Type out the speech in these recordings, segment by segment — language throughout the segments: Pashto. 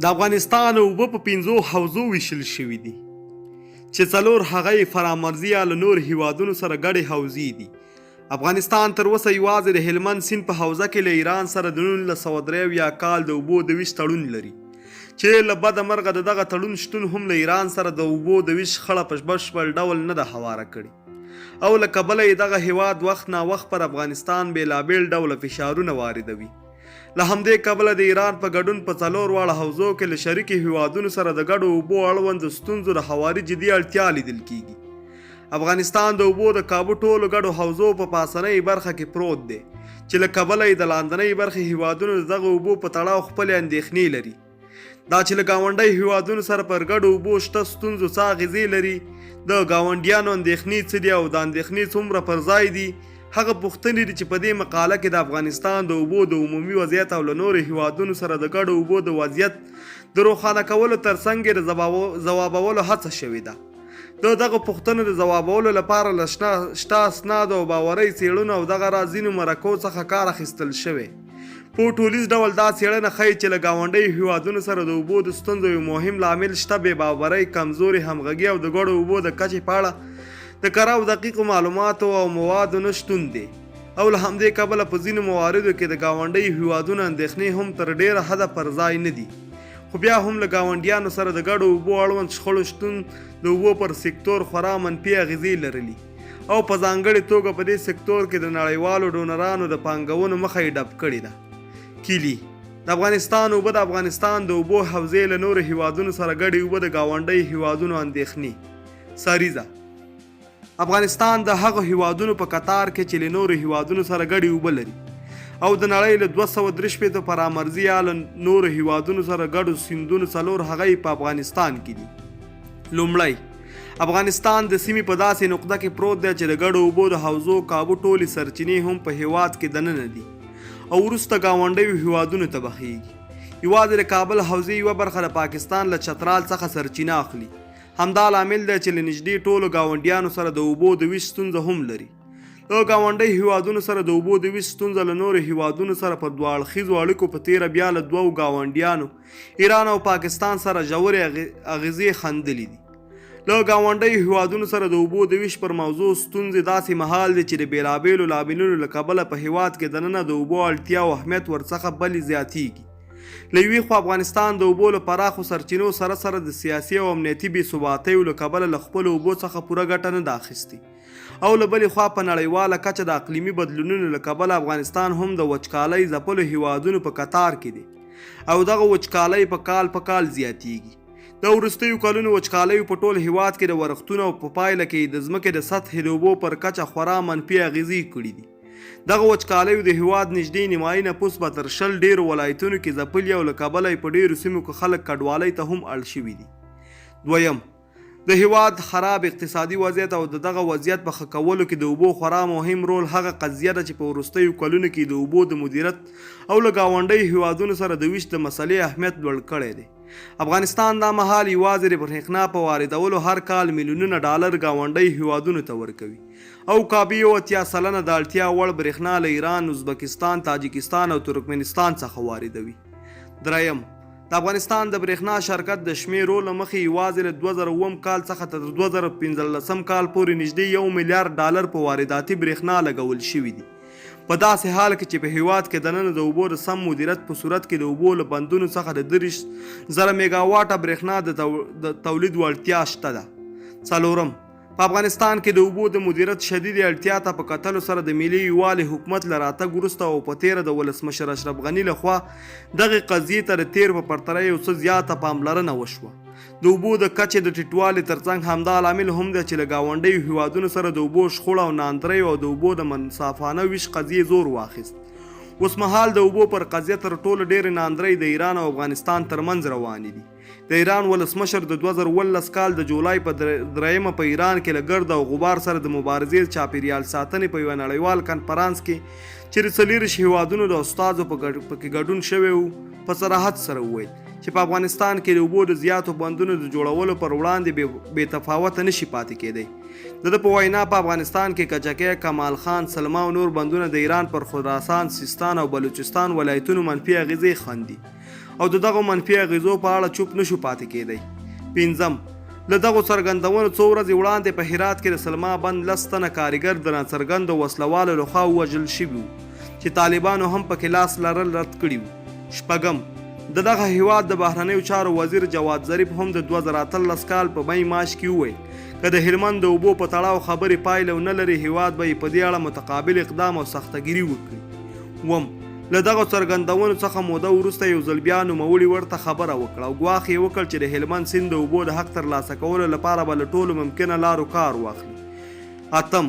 د افغانستان اوبه په 5 حوزو ویشل شوي دي چې 4 هغه یې فرامرزي یا له نور هیوادونو سره ګډې حوزې دي. افغانستان تر اوسه یوازې د هلمند سیند په حوزه کې له ایران سره د 1993 کال د اوبو د ویش تړون لري چې له بده مرغه د دغه تړون شتون هم له ایران سره د اوبو د ویش خړه په بشپړ ډول نه ده هواره کړې او له کبله یې دغه هیواد وخت نا وخت پر افغانستان بېلابېل ډوله فشارونه واردوي. له همدې کبله د ایران په ګډون په 4 واړه حوزو کې له شریکې هیوادونو سره د ګډو اوبو اړوند ستونزو د هواري جدي اړتیا لیدل کیږي. افغانستان د اوبو د کابو ټولو ګډو حوزو په پاسنۍ برخه کې پروت دی چې له کبله یې د لاندنۍ برخې هیوادونو دغه اوبو په تړاو خپلې اندېښنې لري. دا چې له ګاونډۍ هیوادونو سره پر ګډو اوبو شته ستونزو څه اغېزې لري، د ګاونډیانو اندېښنې څه دي او د اندېښنې څومره پر ځای دي، هغه پوښتنې دي چې په دې مقاله کې د افغانستان د اوبو د عمومي وضعیت او له نورو هیوادونو سره د ګډو اوبو د وضعیت د روښانه کولو ترڅنګ یې د ځوابولو هڅه شوې ده. د دغه پوښتنو د ځوابولو لپاره له شته اسنادو او باورۍ څېړنو او دغه ځینو مرکو څخه کار اخیستل شوی. په ټولیز ډول دا څېړنه ښیي چې له ګاونډیو هیوادونو سره د اوبو د ستونزو یو مهم لامل شته بې باورۍ، کمزورې همغږي او د ګډو اوبو د کچې په اړه د کره او دقیقو معلوماتو او موادو نه شتون دی. او له همدې کبله په ځینو مواردو کې د ګاونډیو هیوادونو اندېښنې هم تر ډېره حده پر ځای نه دي، خو بیا هم له ګاونډیانو سره د ګډو اوبو اړوند شخړو شتون د اوبو پر سکتور خورا منفي اغېزې لرلي او په ځانګړې توګه په دې سکتور کې د نړیوالو ډونرانو د پانګونو مخه یې ډب کړې ده. کیلي د افغانستان اوبه د افغانستان د اوبو حوزې له نورو هیوادونو سره ګډې اوبه د ګاونډیو هیوادونو اندېښنې. سریزه افغانستان د هغو هیوادونو په قطار کې چې له نورو هیوادونو سره ګډې اوبه لري او د نړۍ له 263 فرامرزي یا له نورو هیوادونو سره ګډو سیندونو 4 هغه په افغانستان کې دي. لومړی افغانستان د سیمې په داسې نقطه کې پروت دی چې د ګډو اوبو د حوزو کابو ټولې سرچینې هم په هیواد کې دننه دي او وروسته ګاونډیو هیوادونو ته بخیږي. یوازې د کابل حوزې یوه برخه د پاکستان له چترال څخه سرچینه اخلي. همدا لامل دی چې له نږدې ټولو ګاونډیانو سره د اوبو د ویش ستونزه هم لري. د ګاونډیو هیوادونو سره د اوبو د ویش ستونزه له نورو هیوادونو سره په دوه اړخیزو اړیکو په تیره بیا له 2 ګاونډیانو ایران او پاکستان سره ژورې اغېزې خندلې دي. له ګاونډیو هیوادونو سره د اوبو د ویش پر موضوع ستونزې داسې مهال دي چې د بېلابېلو لاملونو له کبله په هیواد کې دننه د اوبو اړتیا او اهمیت ورڅخه بلې زیاتیږي. له یوې خوا افغانستان د اوبو له پراخو سرچینو سره سره د سیاسي او امنیتي بې ثباتیو له کبله له خپلو اوبو څخه پوره ګټه نه ده اخیستې او له بلې خوا په نړیواله کچه د اقلیمي بدلونونو له کبله افغانستان هم د وچکالۍ ځپلو هیوادونو په قطار کې دی او دغه وچکالۍ په کال زیاتیږي. د وروستیو کلونو وچکالیو په ټول هیواد کې د ورښتونو او په پایله کې د ځمکې د سطحې د اوبو پر کچه خورا منفي اغېزې کړي دي. دغه وچکالیو د هیواد نږدې نیمایي نفوس به تر 100 ډېرو ولایتونو کې ځپلي او له کبله یې په ډېرو سیمو کې خلک کډوالۍ ته هم اړ شوي دي. دویم د هیواد خراب اقتصادي وضعیت او دغه وضعیت په ښه کولو کې د اوبو خورا مهم رول هغه قضیه ده چې په وروستیو کلونو کې د اوبو د مدیریت او له ګاونډیو هیوادونو سره د ویش د مسلې اهمیت لوړ کړی دی. افغانستان دا مهال یوازې د برېښنا په واردولو هر کال میلیونونه ډالر ګاونډیو هیوادونو ته ورکوي او کابي 80% د اړتیا وړ برېښنا له ایران، ازبکستان، تاجکستان او ترکمنستان څخه واردوي. دریم د افغانستان د برېښنا شرکت د شمیرو له مخې یوازې له 2009 کال څخه تر 2015 کال پورې نږدې 1 میلیارډ ډالر په وارداتي برېښنا لګول شوي دي. په داسې حال کې چې په هیواد کې دننه د اوبو د سم مدیریت په صورت کې د اوبو له بندونو څخه د 30,000 میګاواټه برېښنا د تولید وړتیا شته ده. څلورم په افغانستان کې د اوبو د مدیریت شدید اړتیا ته په کتلو سره د ملي یووالي حکومت له راتګ وروسته او په تیره د ولسمشر اشرف غني لخوا دغې قضیې ته د تیر په پرتله یو څه زیاته پاملرنه وشوه. د اوبو د کچې د ټیټوالي ترڅنګ همدا لامل هم دی چې له ګاونډیو هیوادونو سره د اوبو شخړو او ناندریو او د اوبو د منصفانه ویش قضیې زور واخیست. اوس مهال د اوبو پر قضیه تر ټولو ډېرې ناندرۍ د ایران او افغانستان ترمنځ روانې دي. د ایران ولسمشر د 2019 کال د جولای په 3 په ایران کې له ګرد او غبار سره د مبارزې چاپیریال ساتنې په یوه نړیوال کنفرانس کې چې 40 هیوادونو د استازو پکې ګډون شوی و په صراحت سره وویل چې په افغانستان کې د اوبو د زیاتو بندونو د جوړولو پر وړاندې بې تفاوته نشي پاتې کېدی. د په وینا په افغانستان کې کچکۍ، کمال خان، سلما او نور بندونه د ایران پر خراسان، سیستان او بلوچستان ولایتونو منفي اغېزې خندي او د دغو منفي اغیزو په اړه چوپ نشو پاتې کېدی. پنځم، له دغو څرګندونو څو ورځې وړاندې په هرات کې د سلما بند 10 تنه کارګر د ناڅرګندو وسلوالو لخوا ووژل شوي وو چې طالبانو هم پکې لاس لرل رد کړي وو. شپږم، د دغه هیواد د بهرنیو چارو وزیر جواد ظریف هم د 2013 کال په می ماش کې وویل که د هلمند د اوبو په تړاو خبرې پایله ونه لري هیواد به یې په دې اړه متقابل اقدام او سختګیري وکړي. اووم، له دغه څرګندونو څخه موده وروسته یو ځل بیا نوموړي ورته خبره وکړه او ګواښ یې وکړ چې د هلمند سیند د اوبو د حق ترلاسه کولو لپاره به له ټولو ممکنه لارو کار واخلي. اتم،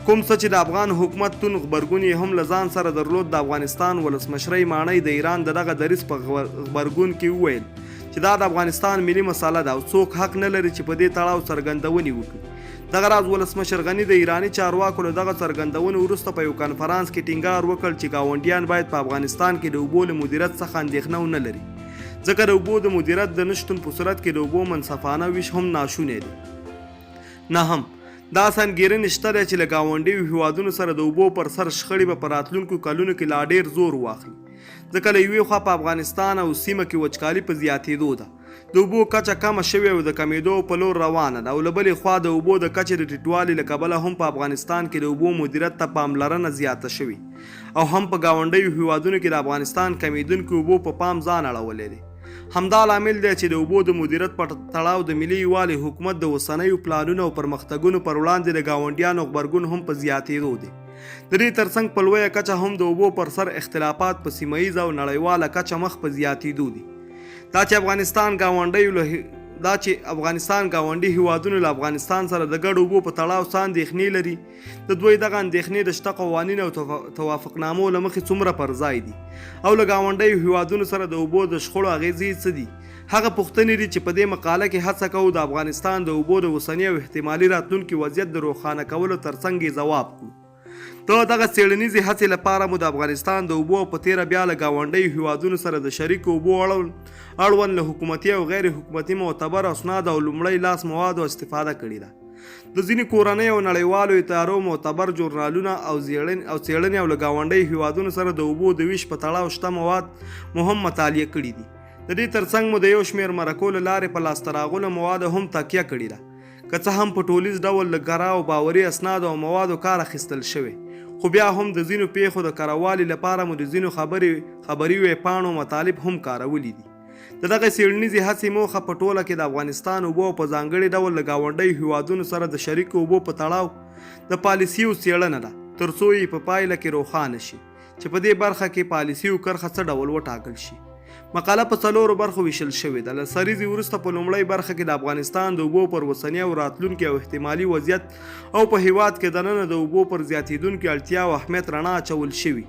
کوم څه چې د افغان حکومت تون غبرګون یې هم له ځان سره درلود، د افغانستان ولسمشرۍ ماڼۍ د ایران د دغه دریځ په غبرګون کې وویل چې دا د افغانستان ملي مسله ده او څوک حق نه لري چې په دې تړاو څرګندونې وکړي. دغه راز ولسمشر غني د ایراني چارواکو له دغه څرګندونې وروسته په یو کنفرانس کې ټینګار وکړ چې ګاونډیان باید په افغانستان کې د اوبو له مدیریت څخه اندېښنه ونه لري ځکه د اوبو د مدیریت د نشتون په صورت کې د اوبو منصفانه ویش هم ناشونی دی. نهم، دا سنګیرنې شته دی چې له ګاونډیو هیوادونو سره د اوبو پر سر شخړې به په راتلونکو کلونو کې لا ډېر زور واخلي ځکه له یوې خوا په افغانستان او سیمه کې وچکالي په زیاتېدو ده، د اوبو کچه کمه شوې او د کمیدو په لور روانه ده، او له بلې خوا د اوبو د کچې د ټیټوالي له کبله هم په افغانستان کې د اوبو مدیریت ته پاملرنه زیاته شوې او هم په ګاونډیو هیوادونو کې د افغانستان کمیدونکو اوبو په پام ځان اړولی دی. همدا لامل دی چې د اوبو د مدیریت په تړاو د ملي یووالي حکومت د اوسنیو پلانونو او پرمختګونو پر وړاندې د ګاونډیانو غبرګون هم په زیاتېدو دی. د دې ترڅنګ په لویه کچه هم د اوبو پر سر اختلافات په سیمه ییزه او نړیواله کچه مخ په زیاتېدو دي. دا چې افغانستان ګاونډي هیوادونو له افغانستان سره د ګډو اوبو په تړاو څه اندېښنې لري، د دوی دغه اندېښنې د شته قوانینو او توافقنامو له مخې څومره پر ځای دي او له ګاونډیو هیوادونو سره د اوبو د شخړو اغیزې څه دي، هغه پوښتنې دي چې په دې مقاله کې هڅه کوو د افغانستان د اوبو د اوسني او احتمالي راتلونکي وضعیت د روښانه کولو ترڅنګ یې ځواب کړو. دغه څېړنیزې هڅې لپاره مو د افغانستان د اوبو په تیره بیا له ګاونډیو هیوادونو سره د شریکو اوبو اړوند له حکومتي او غیر حکومتي معتبر اسناد او لومړی لاس موادو استفاده کړې ده. د ځینې کورنۍ او نړیوالو ادارو معتبر ژورنالونه او څېړنې او له ګاونډیو هیوادونو سره د اوبو د ویش په تړاو شته مواد مو هم مطالعه کړي دي. د دې ترڅنګ مو د یو شمېر مرکو له لارې په لاسته راغلو موادو هم تکیه کړې ده، که څه هم په ټولیز ډول له ګرا او باوري اسنادو او موادو کار اخیستل شوی، خو بیا هم د ځینو پیښو د کروالي لپاره مو د ځینو خبري ویبپاڼو مطالب هم کارولی دي. د دغه څېړنیزې هڅې موخه په ټوله کې د افغانستان اوبو په ځانګړي ډول له ګاونډیو هیوادونو سره د شریکو اوبو په تړاو د پالیسیو څېړنه ده تر څو یې په پایله کې روښانه شي چې په دې برخه کې پالیسیو کرښه څه ډول وټاکل شي. مقاله په 4 برخو ویشل شوې ده. له سریزې وروسته په لومړۍ برخه کې د افغانستان د اوبو پر اوسني او راتلونکي او احتمالي وضعیت او په هیواد کې دننه د اوبو پر زیاتېدونکي اړتیا او اهمیت رڼا اچول شوي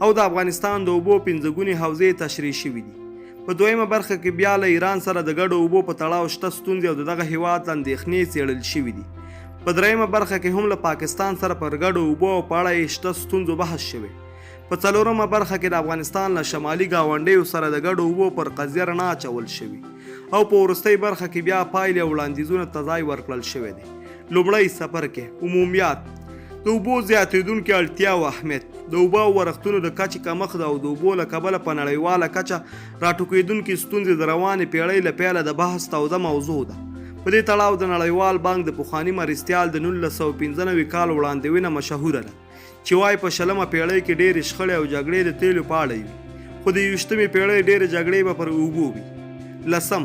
او د افغانستان د اوبو 5 ګونې حوزې تشریح شوي دي. په دویمه برخه کې بیا له ایران سره د ګډو اوبو په تړاو شته ستونزې او د دغه هیواد اندېښنې څېړل شوي دي. په دریمه برخه کې هم له پاکستان سره پر ګډو اوبو په اړه یې شته ستونزو بحث شوی. په 4مه برخه کې د افغانستان له شمالي ګاونډیو سره د ګډو اوبو پر قضیه رڼا اچول شوي او په وروستۍ برخه کې بیا پایلې او وړاندیزونه ته ځای ورکړل شوی دی. لومړی څپرکی عمومیات، د اوبو زیاتېدونکې اړتیا او اهمیت، د اوبو او ورښتونو د کچې کمښت او د اوبو له کبله په نړیواله کچه راټوکېدونکې ستونزې د روانې پیړۍ له پیله د بحث توده موضوع ده. په دې تړاو د نړیوال بانک د پخواني مرستیال د 1995 کال وړاندوینه مشهوره ده چې وایي په 20مه پیړۍ کې ډېرې شخړې او جګړې د تیلو په اړه وي، خو د 21مې پیړۍ ډېرې جګړې به پر اوبو وي. 10،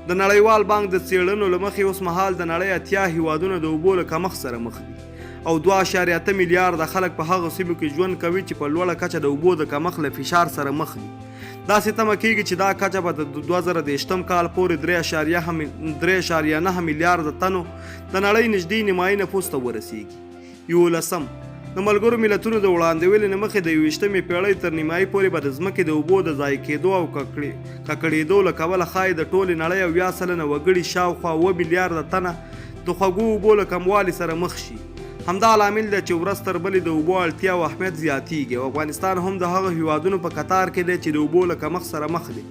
د نړیوال بانک د څېړنو له مخې اوس مهال د نړۍ 80 هیوادونه د اوبو له کمښت سره مخ دي او 2.8 میلیارده خلک په هغه سیمو کې ژوند کوي چې په لوړه کچه د اوبو د کمښت له فشار سره مخ دي. داسې تمه کېږي چې دا کچه به د 2023 کال پورې 3.9 میلیارده تنو د نړۍ نږدې نیمایي نفوس ته ورسیږي. 11، د ملګرو ملتونو د وړاندوینې نه مخې د 21مې پیړۍ تر نیمایي پورې به د ځمکې د اوبو د ضایع کېدو او ککړېدو له کبله ښایي د ټولې نړۍ او 2 سلنه وګړي شاوخوا 7 میلیارده تنه د خوږو اوبو له کموالي سره مخ شي. همدا لامل دی چې ورځ تر بلې د اوبو اړتیا او اهمیت زیاتېږي او افغانستان هم د هغه هیوادونو په قطار کې دی چې د اوبو له کمښت سره مخ دي.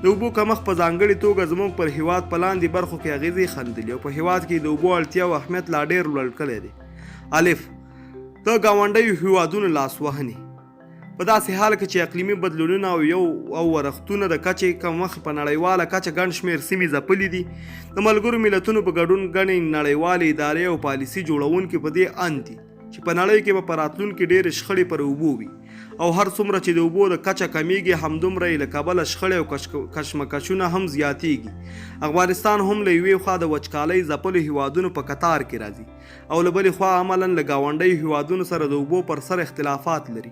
د اوبو کمښت په ځانګړې توګه زموږ پر هیواد په لاندې برخو کې اغیزې خندلي او په هیواد کې د اوبو اړتیا او اهمیت لا ډېر لوړ کړی دی. الف، د ګاونډیو هیوادونو لاسوهنې. په داسې حال کې چې اقلیمي بدلونونه او ورښتونه د کچې کمښت په نړیواله کچه ګڼ شمېر سیمې ځپلي دي. د ملګرو ملتونو په ګډون ګڼې نړیوالې ادارې او پالیسي جوړونکي په دې اند دي چې په نړۍ کې به په راتلونکي ډېرې شخړې پر اوبو وي او هر څومره چې د اوبو د کچه کمیږي همدومره یې له کبله شخړې او کشمکشونه هم زیاتیږي. افغانستان هم له یوې خوا د وچکالۍ ځپلو هیوادونو په قطار کې راځي او له بلې خوا عملا له ګاونډیو هیوادونو سره د اوبو پر سر اختلافات لري.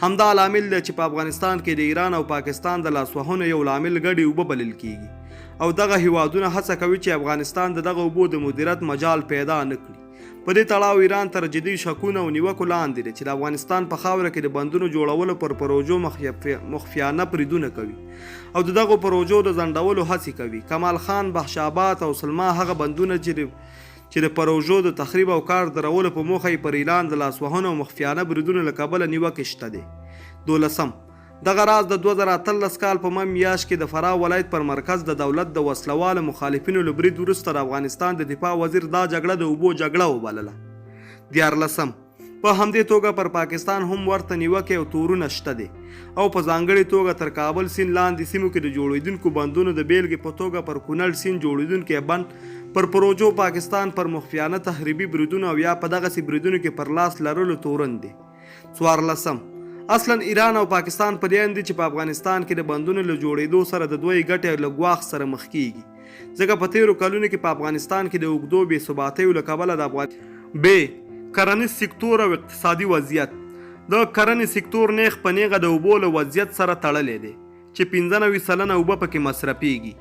همدا لامل دی چې په افغانستان کې د ایران او پاکستان د لاسوهنو یو لامل ګډې اوبه بلل کیږي او دغه هیوادونه هڅه کوي چې افغانستان د دغه اوبو د مدیریت مجال پیدا نه کړي. په دې تړاو ایران تر جدي شکونه او نیوکو لاندې دی چې د افغانستان په خاوره کې د بندونو جوړولو پر پروژو مخفیانه بریدونه کوي او د دغو پروژو د ځنډولو هڅې کوي. کمال خان، بخش آباد او سلما هغه بندونه چې د پروژو د تخریب او کار درولو په موخه یې پر ایران د لاسوهنو او مخفیانه بریدونو له کبله نیوکې شته دی. 12 دغه راز د 2013 کال په مه میاشت کې د فراه ولایت پر مرکز د دولت د وسلوالو مخالفینو له برید وروسته د افغانستان د دفاع وزیر دا جګړه د اوبو جګړه وبلله. 14 په همدې توګه پر پاکستان هم ورته نیوکې او تورونه شته دي او په ځانګړې توګه تر کابل سیند لاندې سیمو کې د جوړېدونکو بندونو د بیلګې په توګه پر کونړ سیند جوړېدونکی بند پر پروژو پاکستان پر مخفیانه تخریبي بریدونو او یا په دغسې بریدونو کې پر لاس لرلو تورن دي. 14 اصلا ایران او پاکستان په دې اند دي چې په افغانستان کې د بندونو له جوړېدو سره د دوی ګټې له ګواښ سره مخ کیږي ځکه په تیرو کلونو کې په افغانستان کې د اوږدو بې ثباتیو له کبله د کرنیز سکتور او اقتصادي وضعیت. د کرنې سکتور نیغ په نیغه د اوبو له وضعیت سره تړلی دی چې 95% اوبه پکې مصرفیږي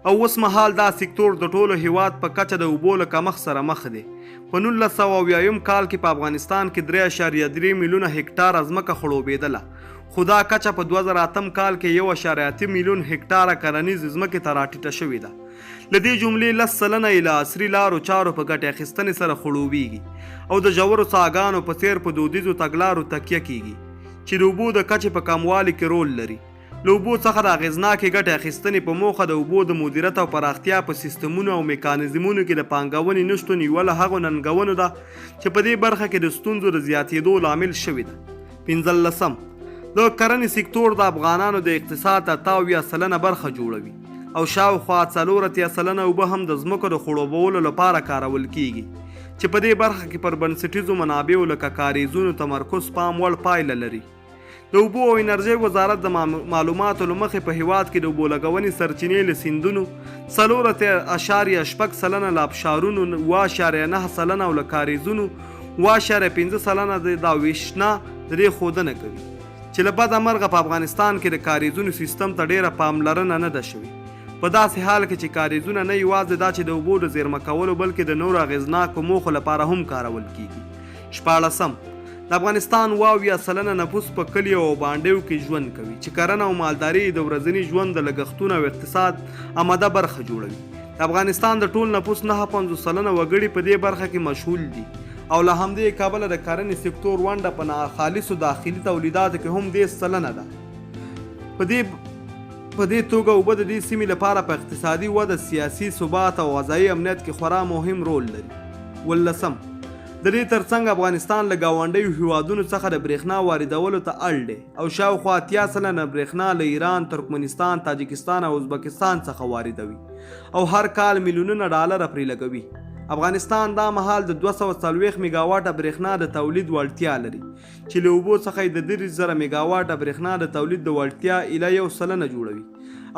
او اوس مهال دا سکتور د ټولو هیواد په کچه د اوبو له کمښت سره مخ دی. په 1980 کال کې په افغانستان کې 3.3 میلیونه هکټاره ځمکه خړوبېدله خو دا کچه په 2008 کال کې 1.8 میلیون هکټاره کرنیز ځمکې ته راټیټه شوې ده. له دې جملې 10% یې له عصري لارو چارو په ګټې اخیستنې سره خړوبېږي او د ژورو څاګانو په څېر په دودیزو تګلارو تکیه کیږي چې د اوبو د کچې په کموالي کې رول لري. له اوبو څخه د اغېزناکې ګټې اخیستنې په موخه د اوبو د مدیریت او پراختیا په سیستمونو او میکانیزمونو کې د پانګونې نشتون یوه له هغو ننګونو ده چې په دې برخه کې د ستونزو د زیاتېدو لامل شوې ده. 15 د کرنې سکتور د افغانانو د اقتصاد 80% برخه جوړوي او شاوخوا 40% اوبه هم د ځمکو د خړوبولو لپاره کارول کیږي چې په دې برخه کې پر بنسټیزو منابعو لکه کاریزونو تمرکز پام وړ پایله لري. د اوبو او انرژۍ وزارت د معلوماتو له مخې په هیواد کې د اوبو لګونې سرچینې له سیندونو 4.8% له آبشارونو 7.9% او له کاریزونو 7.5% دا ویشنه د دې ښودنه کوي چې له بده مرغه په افغانستان کې د کاریزونو سیستم ته ډیره پاملرنه نه ده شوې. په داسې حال کې چې کاریزونه نه یوازې دا چې د اوبو د زیرمه کولو بلکې د نورو اغېزناکو موخو لپاره هم کارول کیږي. 14 د افغانستان 70% نفوس په کلیو او بانډیو کې ژوند کوي چې کرنه او مالداري د ورځني ژوند د لګښتونو او اقتصاد آمده برخه جوړوي. د افغانستان د ټول نفوس 9.5% وګړي په دې برخه کې مشغول دي او له همدې کبله د کرنې سکتور ونډه په ناخالصو داخلي تولیداتو کې هم 10% ده. په دې توګه اوبه د دې سیمې لپاره په اقتصادي وده، سیاسي ثبات او غذایي امنیت کې خورا مهم رول لري. 15 د دې ترڅنګ افغانستان له ګاونډیو هیوادونو څخه د برېښنا واردولو ته اړ دی او شاوخوا 80% برېښنا له ایران، ترکمنستان، تاجکستان او ازبکستان څخه واردوي او هر کال میلیونونه ډالر پرې لګوي. افغانستان دا مهال د 240 میگاواټه برېښنا د تولید وړتیا لري چې له اوبو څخه یې د 10,000 میگاواټه برېښنا د تولید د وړتیا ایله 1% جوړوي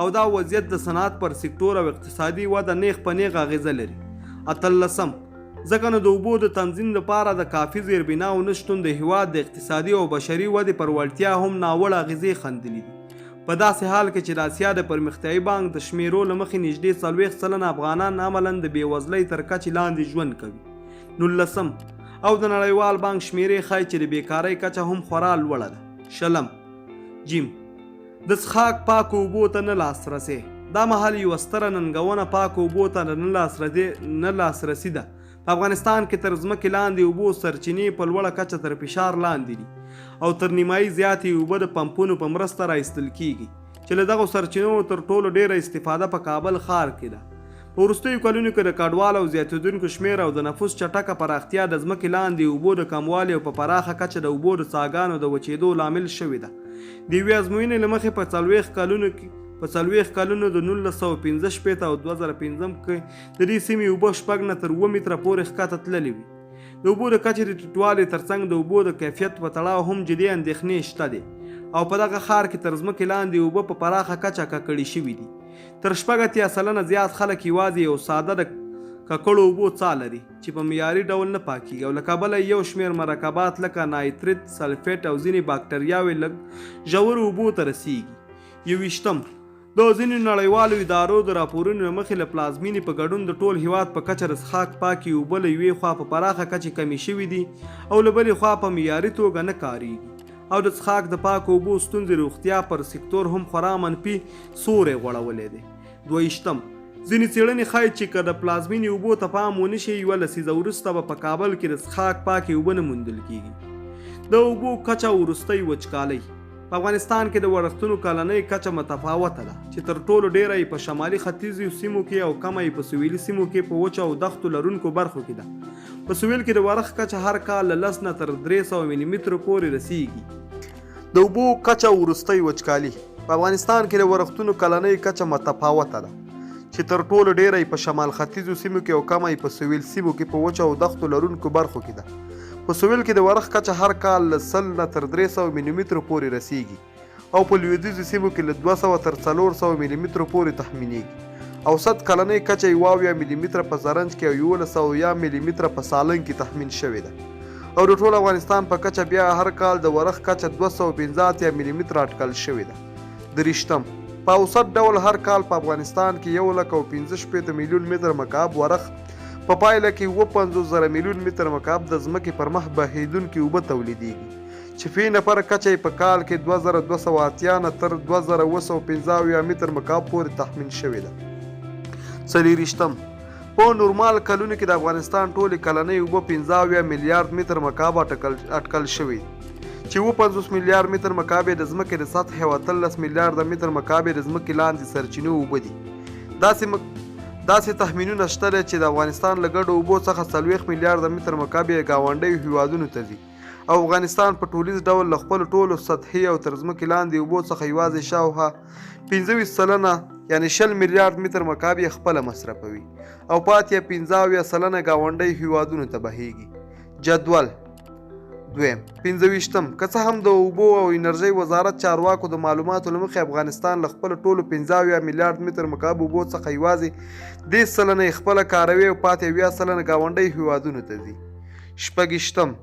او دا وضعیت د صنعت پر سکتور او اقتصادي وده نیغ په نیغ اغیزه لري. 18 ځکه نو د اوبو د تنظیم لپاره د کافي زیربناو نشتون د هیواد د اقتصادي او بشري ودې پر وړتیا هم ناوړه اغیزې ښندلي دي. په داسې حال کې چې د اسیا د پرمختیایي بانک د شمیرو له مخې نږدې 40% افغانان عملاً د بېوزلۍ تر کچې لاندې ژوند کوي. 19 او د نړیوال بانک شمیرې ښایي چې د بیکارۍ کچه هم خورا لوړه ده. 20 د څښاک پاکو اوبو ته نه لاسرسی. دا مهال یوه ستره ننګونه پاکو اوبو ته نه لاسرسی ده. په افغانستان کې تر ځمکې لاندې اوبو سرچینې په لوړه کچه تر فشار لاندې دي او تر نیمایي زیاتې اوبه د پمپونو په مرسته راایستل کیږي چې له دغو سرچینو تر ټولو ډیره استفاده په کابل ښار کې ده. په وروستیو کلونو کې د کډوالو او زیاتېدونکو شمېر او د نفوس چټکه پراختیا د ځمکې لاندې اوبو د کموالي او په پراخه کچه د اوبو د څاګانو د وچېدو لامل شوې ده د یوې ازموینې له مخې په 40 کلونو د 1915 او 2005 کې د دې سیمې اوبه 6 نه تر 7 متره پورې ښکته تللې وي. د اوبو د کچې د ټیټوالي ترڅنګ د اوبو د کیفیت په تړاو هم جدي اندېښنې شته دي او په دغه ښار کې تر ځمکې لاندې اوبه په پراخه کچه ککړې شوي دي. تر 80% زیات خلک یوازې یو ساده د ککړو اوبو څاه لري چې په معیاري ډول نه پاکیږي او له کبله یو شمېر مرکبات لکه نایتریت، سلفیټ او ځینې باکتریاوې لږ ژورو اوبو ته رسیږي. 21 د ځینو نړیوالو ادارو د راپورونو له مخې له پلازمینې په ګډون د ټول هیواد په کچه د څښاک پاکې اوبه له یوې خوا په پراخه کچې کمې شوي دي او له بلې خوا په معیاري توګه نه کارېږي او د څښاک د پاکو اوبو ستونزې روغتیا پر سکتور هم خورا منفي سوری غوړولی دی. 22 ځینې څېړنې ښایي چې که د پلازمینې اوبو ته پام ونه شي 1 لسیزه وروسته به په کابل کې د څښاک پاکې اوبه نه موندل کېږي. د اوبو کچه وروستی وچکالۍ په افغانستان کې د ورښتونو کلنۍ کچه متفاوته ده چې تر ټولو ډیره یې په شمالي ختیځو سیمو کې او کمه یې په سویلي سیمو کې په وچو او دښتو لرونکو برخو کې ده. په سویل کې د ورښت کچه هر کال له 10 نه تر 300 ملي مترو پورې رسیږي. د اوبو کچه وروستی وچکالي په افغانستان کې د ورښتونو کلنۍ کچه متفاوته ده چې تر ټولو ډیره یې په شمال ختیځو سیمو کې او کمه یې په سویل سیمو کې په وچو او دښتو لرونکو برخو کې ده. په سویل کې د ورښت کچه هر کال له 100 نه تر 300 ملي مترو پورې رسیږي او په لویدیځو سیمو کې له 200 تر 400 ملي مترو پورې تخمینېږي. اوسط کلنۍ کچه 22 ملي متره په زرنج کې او 1100 ملي متره په سالنګ کې تخمین شوې ده او د ټول افغانستان په کچه بیا هر کال د ورښت کچه 215 ملي متره اټکل شوې ده. 23 په اوسط ډول هر کال په افغانستان کې 1.15 میلیون متر مکعب ورښت په پایله کې 50,000 میلیون متر مکعب د ځمکې پر مخ بهیدونکې اوبه تولیدېږي چې فی نفر کچه یې په کال کې 2280 نه تر 2715 متر مکعب پورې تخمین شوې ده. 24 په نورمال کلونو کې د افغانستان ټولې کلنۍ اوبه 15 میلیارډ متر مکعب اټکل شوي چې 50 میلیارډ متر مکعب د ځمکې د سطحې او 13 میلیارډ متر مکعب د ځمکې لاندې سرچینو اوبه دي. داسې تخمینونه شته چې د افغانستان له ګډو اوبو څخه 40 میلیارډ متر مکعب یې ګاونډیو هیوادونو ته ځي او افغانستان په ټولیز ډول له خپلو ټولو سطحي او تر ځمکې لاندې اوبو څخه یوازې شاوخوا 25% یعنې 20 میلیارډ متر مکعب یې خپله مصرفوي او پاتې 15% ګاونډیو هیوادونو ته بهیږي. جدول 25 که څه هم د اوبو او انرژۍ وزارت چارواکو د معلوماتو له مخې افغانستان له خپلو ټولو 15 میلیارډ متر مکعب اوبو څخه یوازې 10% یې خپله کاروي او پاتې 20% ګاونډیو هیوادونو ته ځي. 26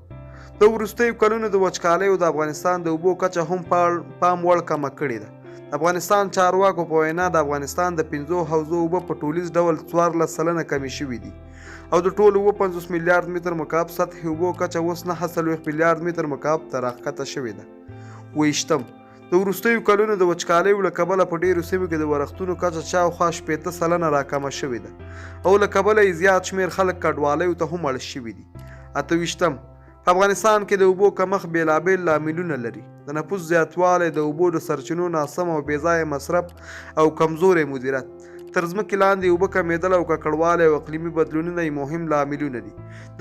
د وروستیو کلونو د وچکالیو د افغانستان د اوبو کچه هم پام وړ کمه کړې ده. د افغانستان چارواکو په وینا د افغانستان د 5 حوزو اوبه په ټولیز ډول 14% کمې شوي دي او د ټولو 50 میلیارډ متر مکعب سطحي اوبو کچه اوس 9 میلیارډ متر مکعب ته راښکته شوې ده. 28 د وروستیو کلونو د وچکالیو له کبله په ډیرو سیمو کې د ورښتونو کچه شاوخوا 80% راکمه شوې ده او له کبله یې زیات شمېر خلک کډوالیو ته هم اړ شوي دي. 28 په افغانستان کې د اوبو کمښت بېلابېل لاملونه لري. د نفوس زیاتوالی، د اوبو د سرچینو ناسم او بېځایه مصرف او کمزوری مدیریت، تر ځمکې لاندې اوبه کمیدل او ککړوالی او اقلیمي بدلونونه یې مهم لاملونه دي.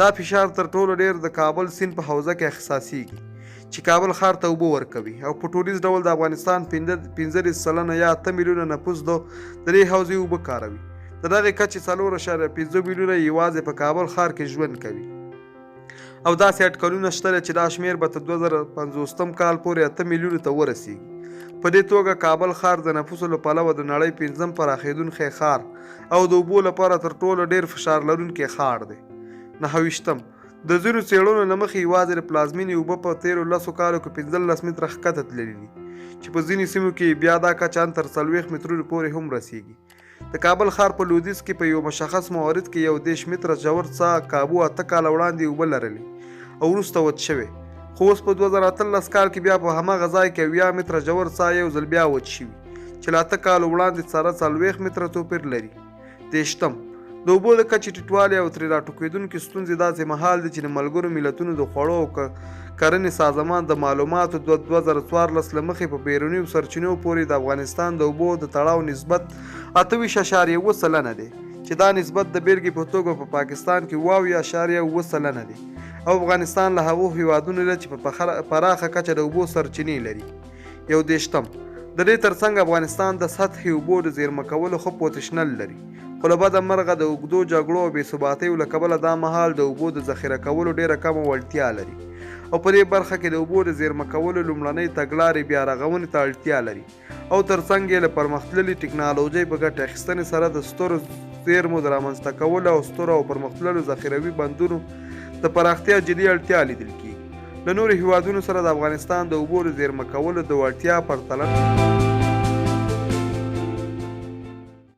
دا فشار تر ټولو ډېر د کابل سیند په حوزه کې احساسیږي چې کابل ښار ته اوبه ورکوي او په ټولیز ډول د افغانستان 15% یا 8 میلیونه نفوس د دې حوزې اوبه کاروي. د دغې کچې 4.5 میلیونه یوازې په کابل ښار کې ژوند کوي او داسې اټکلونه شته چې دا شمېر به تر 2050 کال پورې 8 میلیونو ته ورسیږي. په دې توګه کابل ښار د نفوسو له پلوه د نړۍ 5م پراخېدونکی ښار او د اوبو لپاره تر ټولو ډېر فشار لرونکی ښار دی. 29 د ځینو څېړنو له مخې یوازې د پلازمینې اوبه په تېرو 10 کالو کې 15 متره ښکته تللي دي چې په ځینې سیمو کې بیا دا کچه تر 40 مترونو پورې هم رسیږي. د کابل ښار په لویدیځ کې په یو مشخص مورد کې 10 متره ژور څاه کابو 8 کاله وړاندې اوبه لرلې او وروسته وچ شوې، خو اوس په 2018 کال کې بیا په هماغه ځای کې 20 متره ژور څاه یو ځل بیا وچ شوي چې له 8 کالو وړاندې څاره 40 متره توپیر لري. 30 د اوبو د کچې ټیټوالی او ترې راټوکېدونکې ستونزې داسې مهال دي چې د ملګرو ملتونو د خوړو او کرنې سازمان د معلوماتو 2014 له مخې په بیرونیو سرچینو پورې د افغانستان د اوبو د تړاو نسبت 28.7% دی چې دا نسبت د بیلګې په توګه په پاکستان کې 20.7% دی او افغانستان له هغو هیوادونو دی چې په پراخه کچه د اوبو سرچینې لري. 21 د دې ترڅنګ افغانستان د سطحي اوبو د زیرمه کولو ښه پوتنشل لري، خو له بده مرغه د اوږدو جګړو او بېثباتیو له کبله دا مهال د اوبو د ذخیره کولو ډېره کمه وړتیا لري او په دې برخه کې د اوبو د زیرمه کولو لومړنۍ تګلارې بیا رغونې ته اړتیا لري او ترڅنګ یې له پرمختللې ټکنالوژۍ په ګټه اخیستنې سره د سترو زیرمو د رامنځته کولو او سترو او پرمختللو ذخیروي بندونو د پراختیا جدي اړتیا لیدل کېږي. له نورو هیوادونو سره د افغانستان د اوبو د زیرمه کولو د وړتیا پرتله